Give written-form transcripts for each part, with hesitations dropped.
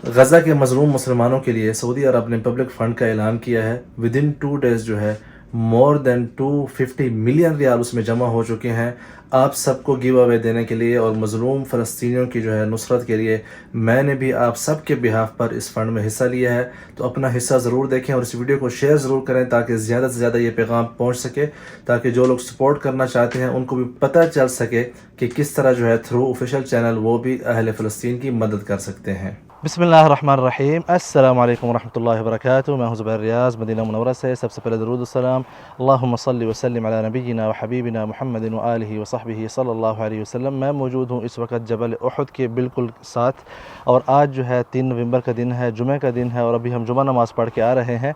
غزہ کے مظلوم مسلمانوں کے لیے سعودی عرب نے پبلک فنڈ کا اعلان کیا ہے۔ ود ان 2 days جو ہے مور دین 250 ملین ریال اس میں جمع ہو چکے ہیں۔ آپ سب کو گیو اوے دینے کے لیے اور مظلوم فلسطینیوں کی جو ہے نصرت کے لیے میں نے بھی آپ سب کے بہاف پر اس فنڈ میں حصہ لیا ہے۔ تو اپنا حصہ ضرور دیکھیں اور اس ویڈیو کو شیئر ضرور کریں تاکہ زیادہ سے زیادہ یہ پیغام پہنچ سکے، تاکہ جو لوگ سپورٹ کرنا چاہتے ہیں ان کو بھی پتہ چل سکے کہ کس طرح جو ہے تھرو آفیشیل چینل وہ بھی اہل فلسطین کی مدد کر سکتے ہیں۔ بسم اللہ الرحمن الرحیم، السلام علیکم ورحمۃ اللہ وبرکاتہ۔ میں ہوں زبیر ریاض، مدینہ منورہ سے۔ سب سے پہلے درود السلام، اللہم صلی وسلم علی نبینا و حبیبنا محمد و آلہ و صحبہ صلی اللہ علیہ وسلم۔ میں موجود ہوں اس وقت جبل احد کے بالکل ساتھ، اور آج جو ہے 3 نومبر کا دن ہے، جمعہ کا دن ہے، اور ابھی ہم جمعہ نماز پڑھ کے آ رہے ہیں۔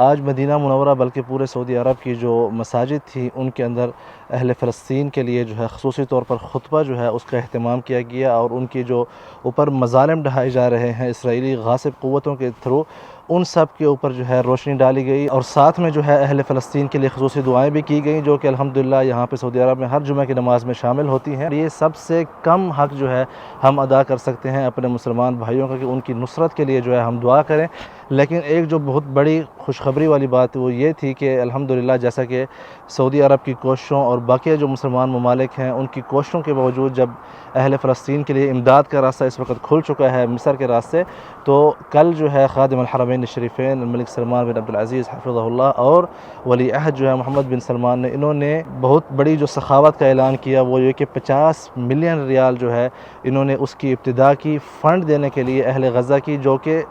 آج مدینہ منورہ بلکہ پورے سعودی عرب کی جو مساجد تھی ان کے اندر اہل فلسطین کے لیے جو ہے خصوصی طور پر خطبہ جو ہے اس کا اہتمام کیا گیا، اور ان کی جو اوپر مظالم ڈھائے جا رہے ہیں اسرائیلی غاصب قوتوں کے تھرو، ان سب کے اوپر جو ہے روشنی ڈالی گئی، اور ساتھ میں جو ہے اہل فلسطین کے لیے خصوصی دعائیں بھی کی گئیں، جو کہ الحمدللہ یہاں پہ سعودی عرب میں ہر جمعہ کی نماز میں شامل ہوتی ہیں۔ یہ سب سے کم حق جو ہے ہم ادا کر سکتے ہیں اپنے مسلمان بھائیوں کا کہ ان کی نصرت کے لیے جو ہے ہم دعا کریں۔ لیکن ایک جو بہت بڑی خوشخبری والی بات وہ یہ تھی کہ الحمدللہ جیسا کہ سعودی عرب کی کوششوں اور باقی جو مسلمان ممالک ہیں ان کی کوششوں کے باوجود جب اہل فلسطین کے لیے امداد کا راستہ اس وقت کھل چکا ہے مصر کے راستے، تو کل جو ہے خادم الحرمین الشریفین الملک سلمان بن عبدالعزیز حفظہ اللہ اور ولی عہد جو ہے محمد بن سلمان نے، انہوں نے بہت بڑی جو سخاوت کا اعلان کیا، وہ یہ کہ 50 ملین ریال جو ہے انہوں نے اس کی ابتدا کی فنڈ دینے کے لیے اہل غزہ کی، جو کہ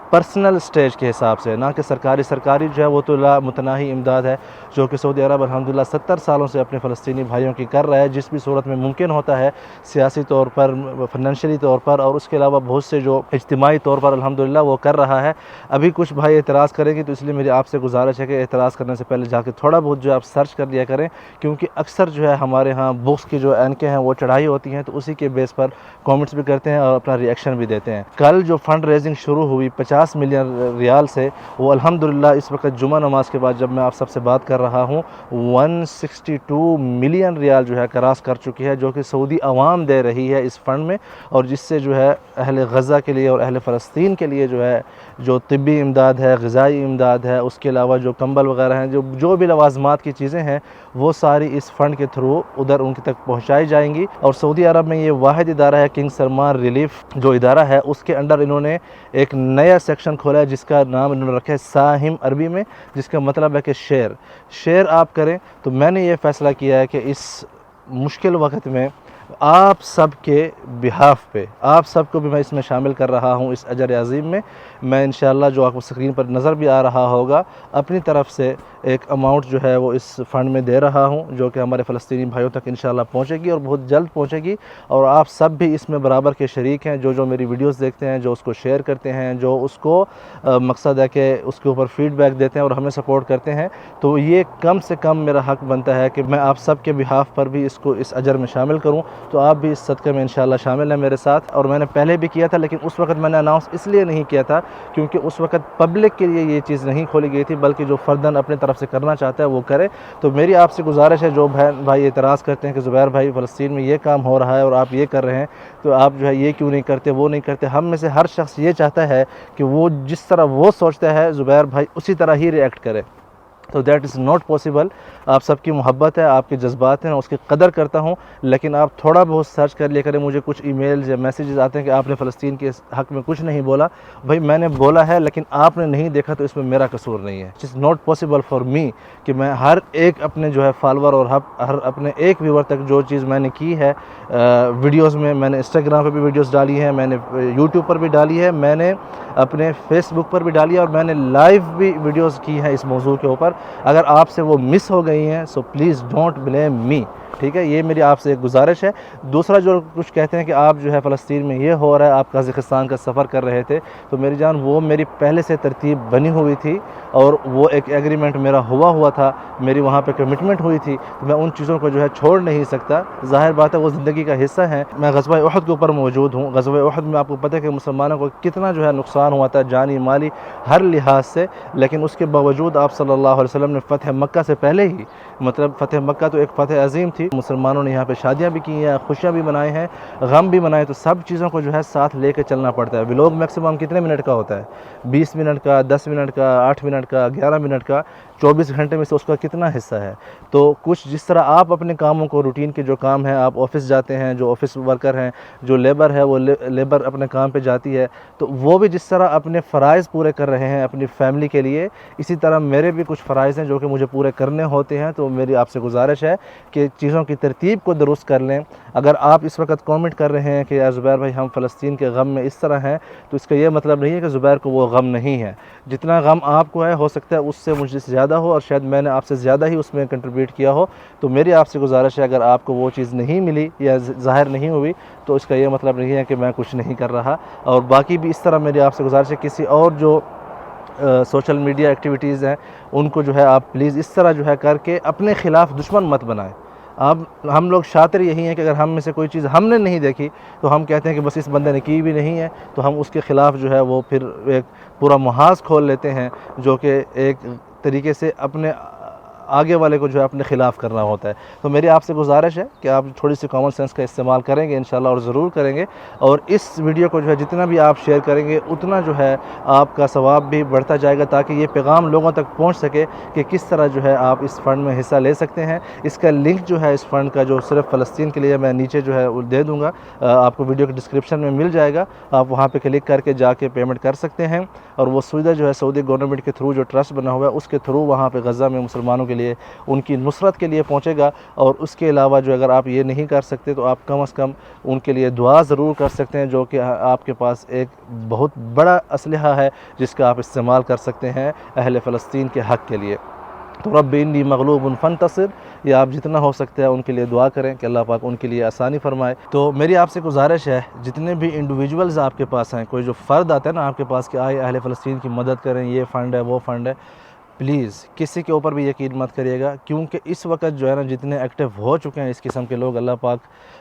پرسنل سٹیج کے حساب سے، نہ کہ سرکاری جو ہے وہ تو لا متناہی امداد ہے جو کہ سعودی عرب الحمدللہ 70 سالوں سے اپنے فلسطینی بھائیوں کی کر رہا ہے، جس بھی صورت میں ممکن ہوتا ہے سیاسی طور پر، فنانشلی طور پر، اور اس کے علاوہ بہت سے جو اجتماعی طور پر الحمدللہ وہ کر رہا ہے۔ ابھی کچھ بھائی اعتراض کریں گے، تو اس لیے میری آپ سے گزارش ہے کہ اعتراض کرنے سے پہلے جا کے تھوڑا بہت جو آپ سرچ کر لیا کریں، کیونکہ اکثر جو ہے ہمارے ہاں بکس کی جو اینکیں ہیں وہ چڑھائی ہوتی ہیں، تو اسی کے بیس پر کامنٹس بھی کرتے ہیں اور اپنا ری ایکشن بھی دیتے ہیں۔ کل جو فنڈ ریزنگ شروع ہوئی 50 ملین ریال سے، وہ الحمدللہ اس وقت جمعہ نماز کے بعد جب میں آپ سب سے بات کر رہا ہوں 162 ملین ریال جو ہے کراس کر چکی ہے، جو کہ سعودی عوام دے رہی ہے اس فنڈ میں، اور جس سے جو ہے اہل غزہ کے لیے اور اہل فلسطین کے لیے جو ہے جو طبی امداد ہے، غذائی امداد ہے، اس کے علاوہ جو کمبل وغیرہ ہیں، جو بھی لوازمات کی چیزیں ہیں، وہ ساری اس فنڈ کے تھرو ادھر ان تک پہنچائی جائیں گی۔ اور سعودی عرب میں یہ واحد ادارہ ہے کنگ سلمان ریلیف جو ادارہ ہے، اس کے انڈر انہوں نے ایک نیا سیکشن کھولا ہے جس کا نام انہوں نے رکھا ہے ساہم عربی میں، جس کا مطلب ہے کہ شیئر آپ کریں۔ تو میں نے یہ فیصلہ کیا ہے کہ اس مشکل وقت میں آپ سب کے بہاف پہ آپ سب کو بھی میں اس میں شامل کر رہا ہوں اس اجر عظیم میں۔ میں انشاءاللہ جو آپ کو سکرین پر نظر بھی آ رہا ہوگا، اپنی طرف سے ایک اماؤنٹ جو ہے وہ اس فنڈ میں دے رہا ہوں، جو کہ ہمارے فلسطینی بھائیوں تک انشاءاللہ پہنچے گی اور بہت جلد پہنچے گی، اور آپ سب بھی اس میں برابر کے شریک ہیں، جو میری ویڈیوز دیکھتے ہیں، جو اس کو شیئر کرتے ہیں، جو اس کو مقصد ہے کہ اس کے اوپر فیڈ بیک دیتے ہیں اور ہمیں سپورٹ کرتے ہیں۔ تو یہ کم سے کم میرا حق بنتا ہے کہ میں آپ سب کے بہاف پر بھی اس اجر میں شامل کروں، تو آپ بھی اس صدقے میں انشاءاللہ شامل ہیں میرے ساتھ۔ اور میں نے پہلے بھی کیا تھا، لیکن اس وقت میں نے اناؤنس اس لیے نہیں کیا تھا کیونکہ اس وقت پبلک کے لیے یہ چیز نہیں کھولی گئی تھی، بلکہ جو فرداً اپنے طرف سے کرنا چاہتا ہے وہ کرے۔ تو میری آپ سے گزارش ہے، جو بھائی اعتراض کرتے ہیں کہ زبیر بھائی فلسطین میں یہ کام ہو رہا ہے اور آپ یہ کر رہے ہیں، تو آپ جو ہے یہ کیوں نہیں کرتے، وہ نہیں کرتے۔ ہم میں سے ہر شخص یہ چاہتا ہے کہ وہ جس طرح وہ سوچتا ہے زبیر بھائی اسی طرح ہی ریئیکٹ کرے، تو دیٹ از ناٹ پاسبل۔ آپ سب کی محبت ہے، آپ کے جذبات ہیں، اس کی قدر کرتا ہوں، لیکن آپ تھوڑا بہت سرچ کر لیا کریں۔ مجھے کچھ ای میلز یا میسیجز آتے ہیں کہ آپ نے فلسطین کے حق میں کچھ نہیں بولا۔ بھائی میں نے بولا ہے، لیکن آپ نے نہیں دیکھا، تو اس میں میرا قصور نہیں ہے۔ It is not possible for me کہ میں ہر ایک اپنے جو ہے فالوور اور ہر اپنے ایک ویور تک جو چیز میں نے کی ہے ویڈیوز میں نے انسٹاگرام پہ بھی ویڈیوز ڈالی ہیں، میں نے یوٹیوب پر بھی ڈالی ہے، میں نے اپنے فیس بک پر بھی ڈالی ہے، اور میں نے لائیو بھی ویڈیوز کی ہیں اس موضوع کے اوپر۔ اگر آپ سے وہ مس ہو گئی ہیں سو پلیز ڈونٹ بلیم می، ٹھیک ہے؟ یہ میری آپ سے ایک گزارش ہے۔ دوسرا جو کچھ کہتے ہیں کہ آپ جو ہے فلسطین میں یہ ہو رہا ہے، آپ قازقستان کا سفر کر رہے تھے، تو میری جان وہ میری پہلے سے ترتیب بنی ہوئی تھی، اور وہ ایک ایگریمنٹ میرا ہوا تھا، میری وہاں پہ کمٹمنٹ ہوئی تھی، تو میں ان چیزوں کو جو ہے چھوڑ نہیں سکتا۔ ظاہر بات ہے وہ زندگی کا حصہ ہے۔ میں غزوہ احد کے اوپر موجود ہوں۔ غزوہ احد میں آپ کو پتہ ہے کہ مسلمانوں کو کتنا جو ہے نقصان ہوا تھا، جانی مالی ہر لحاظ سے، لیکن اس کے باوجود آپ صلی اللہ علیہ وسلم نے فتح مکہ سے پہلے ہی، مطلب فتح مکہ تو ایک فتح عظیم تھی، مسلمانوں نے یہاں پہ شادیاں بھی کی ہیں، خوشیاں بھی منائے ہیں، غم بھی منائے، تو سب چیزوں کو جو ہے ساتھ لے کے چلنا پڑتا ہے۔ ولاگ میکسیمم کتنے منٹ کا ہوتا ہے؟ 20 منٹ کا، 10 منٹ کا، 8 منٹ کا، 11 منٹ کا، 24 گھنٹے میں سے اس کا کتنا حصہ ہے؟ تو کچھ جس طرح آپ اپنے کاموں کو، روٹین کے جو کام ہیں، آپ آفس جاتے ہیں، جو آفس ورکر ہیں، جو لیبر ہے وہ لیبر اپنے کام پہ جاتی ہے، تو وہ بھی جس طرح اپنے فرائض پورے کر رہے ہیں اپنی فیملی کے لیے، اسی طرح میرے بھی کچھ فرائض ہیں جو کہ مجھے پورے کرنے ہوتے ہیں۔ تو میری آپ سے گزارش ہے کہ چیزوں کی ترتیب کو درست کر لیں۔ اگر آپ اس وقت کامنٹ کر رہے ہیں کہ یار زبیر بھائی ہم فلسطین کے غم میں اس طرح ہیں، تو اس کا یہ مطلب نہیں ہے کہ زبیر کو وہ غم نہیں ہے۔ جتنا غم آپ کو ہے، ہو سکتا ہے اس سے مجھ سے زیادہ ہو، اور شاید میں نے آپ سے زیادہ ہی اس میں کنٹریبیوٹ کیا ہو۔ تو میری آپ سے گزارش ہے، اگر آپ کو وہ چیز نہیں ملی یا ظاہر نہیں ہوئی، تو اس کا یہ مطلب نہیں ہے کہ میں کچھ نہیں کر رہا۔ اور باقی بھی اس طرح میری آپ سے گزارش ہے، کسی اور جو سوشل میڈیا ایکٹیویٹیز ہیں ان کو جو ہے آپ پلیز اس طرح جو ہے کر کے اپنے خلاف دشمن مت بنائیں۔ اب ہم لوگ شاطر یہی ہیں کہ اگر ہم میں سے کوئی چیز ہم نے نہیں دیکھی تو ہم کہتے ہیں کہ بس اس بندے نے کی بھی نہیں ہے، تو ہم اس کے خلاف جو ہے وہ پھر ایک پورا محاذ کھول لیتے ہیں، جو کہ ایک طریقے سے اپنے آگے والے کو جو ہے اپنے خلاف کرنا ہوتا ہے۔ تو میری آپ سے گزارش ہے کہ آپ تھوڑی سی کامن سینس کا استعمال کریں گے انشاءاللہ، اور ضرور کریں گے، اور اس ویڈیو کو جو ہے جتنا بھی آپ شیئر کریں گے اتنا جو ہے آپ کا ثواب بھی بڑھتا جائے گا، تاکہ یہ پیغام لوگوں تک پہنچ سکے کہ کس طرح جو ہے آپ اس فنڈ میں حصہ لے سکتے ہیں۔ اس کا لنک جو ہے اس فنڈ کا جو صرف فلسطین کے لیے، میں نیچے جو ہے وہ دے دوں گا، آپ کو ویڈیو کے ڈسکرپشن میں مل جائے گا، آپ وہاں پہ کلک کر کے جا کے پیمنٹ کر سکتے ہیں، اور وہ سودہ جو ہے سعودی گورنمنٹ کے تھرو جو ٹرسٹ بنا ہوا ہے اس کے تھرو وہاں پہ غزہ میں مسلمانوں کے لیے ان کی نصرت کے لیے پہنچے گا۔ اور اس کے علاوہ جو اگر آپ یہ نہیں کر سکتے تو آپ کم از کم ان کے لیے دعا ضرور کر سکتے ہیں، جو کہ آپ کے پاس ایک بہت بڑا اسلحہ ہے جس کا آپ استعمال کر سکتے ہیں اہل فلسطین کے حق کے لیے۔ تو رب انی مغلوب فانتصر، یا آپ جتنا ہو سکتا ہے ان کے لیے دعا کریں کہ اللہ پاک ان کے لیے آسانی فرمائے۔ تو میری آپ سے گزارش ہے، جتنے بھی انڈیویجولز آپ کے پاس ہیں، کوئی جو فرد آتا ہے نا آپ کے پاس کہ آئے اہل فلسطین کی مدد کریں، یہ فنڈ ہے وہ فنڈ ہے، پلیز کسی کے اوپر بھی یقین مت کریے گا، کیونکہ اس وقت جو ہے نا جتنے ایکٹیو ہو چکے ہیں اس قسم کے لوگ، اللہ پاک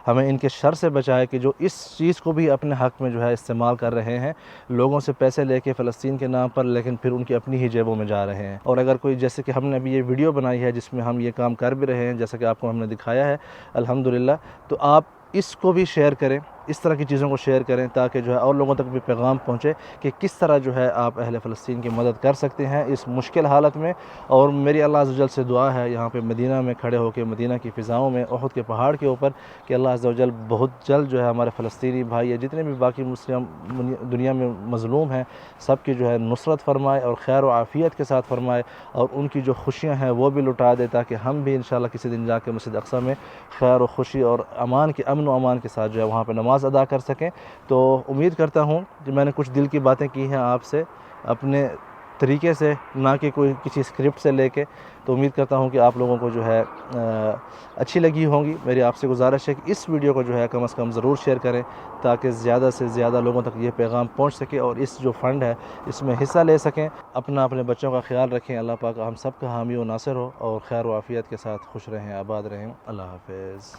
ہمیں ان کے شر سے بچائے کہ جو اس چیز کو بھی اپنے حق میں جو ہے استعمال کر رہے ہیں، لوگوں سے پیسے لے کے فلسطین کے نام پر، لیکن پھر ان کی اپنی ہی جیبوں میں جا رہے ہیں۔ اور اگر کوئی، جیسے کہ ہم نے ابھی یہ ویڈیو بنائی ہے جس میں ہم یہ کام کر بھی رہے ہیں، جیسا کہ آپ کو ہم نے دکھایا ہے الحمدللہ، تو آپ اس کو بھی شیئر کریں، اس طرح کی چیزوں کو شیئر کریں، تاکہ جو ہے اور لوگوں تک بھی پیغام پہنچے کہ کس طرح جو ہے آپ اہل فلسطین کی مدد کر سکتے ہیں اس مشکل حالت میں۔ اور میری اللہ عز و جل سے دعا ہے یہاں پہ مدینہ میں کھڑے ہو کے، مدینہ کی فضاؤں میں، احد کے پہاڑ کے اوپر، کہ اللہ عز و جل بہت جلد جو ہے ہمارے فلسطینی بھائی یا جتنے بھی باقی مسلم دنیا میں مظلوم ہیں سب کی جو ہے نصرت فرمائے، اور خیر و عافیت کے ساتھ فرمائے، اور ان کی جو خوشیاں ہیں وہ بھی لٹا دے، تاکہ ہم بھی انشاءاللہ کسی دن جا کے مسجد اقصیٰ میں خیر و خوشی اور امن و امان کے ساتھ جو ہے وہاں پہ نماز ادا کر سکیں۔ تو امید کرتا ہوں کہ میں نے کچھ دل کی باتیں کی ہیں آپ سے اپنے طریقے سے، نہ کہ کوئی کسی اسکرپٹ سے لے کے، تو امید کرتا ہوں کہ آپ لوگوں کو جو ہے اچھی لگی ہوں گی۔ میری آپ سے گزارش ہے کہ اس ویڈیو کو جو ہے کم از کم ضرور شیئر کریں، تاکہ زیادہ سے زیادہ لوگوں تک یہ پیغام پہنچ سکے، اور اس جو فنڈ ہے اس میں حصہ لے سکیں۔ اپنے بچوں کا خیال رکھیں، اللہ پاک ہم سب کا حامی و ناصر ہو، اور خیر و عافیت کے ساتھ خوش رہیں، آباد رہیں۔ اللہ حافظ۔